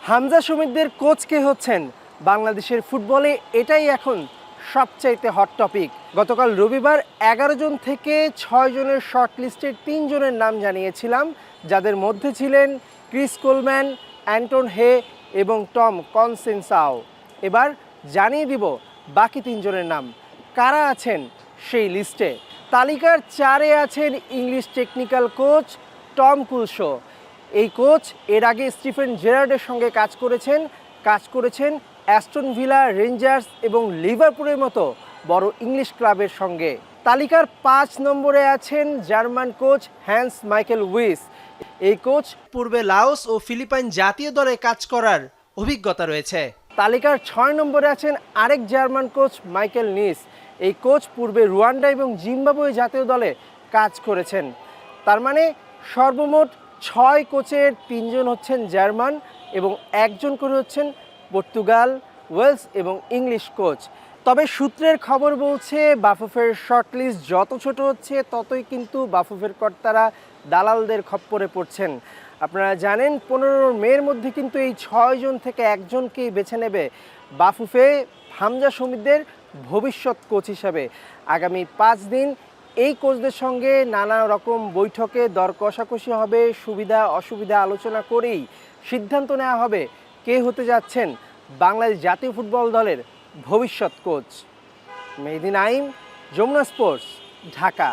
Hamza শমীদের coach কে হচ্ছেন বাংলাদেশের ফুটবলে, এটাই এখন সবচাইতে হট টপিক। গতকাল রবিবার 11 জন থেকে 6 জনের শর্ট লিস্টের 3 জনের নাম জানিয়েছিলাম, যাদের মধ্যে ছিলেন ক্রিস কোলম্যান, অ্যান্টন হে এবং টম কনসেনসাও। এবার জানিয়ে দিব বাকি 3 জনের নাম, কারা আছেন সেই লিস্টে। তালিকার 4-এ আছেন ইংলিশ টেকনিক্যাল কোচ টম কুলশো। এই কোচ এর আগে স্টিফেন জেরার্ডের সঙ্গে কাজ করেছেন অ্যাস্টন ভিলা, রেঞ্জার্স এবং লিভারপুলের মতো বড় ইংলিশ ক্লাবের সঙ্গে। তালিকার 5 নম্বরে আছেন জার্মান কোচ হ্যান্স মাইকেল উইস। এই কোচ পূর্বে লাওস ও ফিলিপাইন জাতীয় দলে কাজ করার অভিজ্ঞতা রয়েছে। তালিকার 6 নম্বরে আছেন আরেক জার্মান কোচ মাইকেল নিস। এই কোচ পূর্বে রুয়ান্ডা এবং জিম্বাবুয়ে জাতীয় দলে কাজ করেছেন। তার মানে সর্বমোট 6 কোচের 3 জন হচ্ছেন জার্মান এবং 1 জন করে হচ্ছেন পর্তুগাল, ওয়েলস এবং ইংলিশ কোচ। তবে সূত্রের খবর বলছে বাফুফের শর্টলিস্ট যত ছোট হচ্ছে ততই কিন্তু বাফুফের কর্তারা দালালদের খপ্পরে পড়ছেন। আপনারা জানেন 15 মের মধ্যে কিন্তু এই 6 জন থেকে 1 জনকেই বেছে নেবে বাফুফে হামজা শমীদের ভবিষ্যৎ কোচ হিসাবে। আগামী 5 দিন এই কোচদের সঙ্গে নানা রকম বৈঠকে দর কষাকষি হবে, সুবিধা অসুবিধা আলোচনা করেই সিদ্ধান্ত নেওয়া হবে কে হতে যাচ্ছেন বাংলাদেশ জাতীয় ফুটবল দলের ভবিষ্যৎ কোচ। মেহেদী নাইম, যমুনা স্পোর্টস, ঢাকা।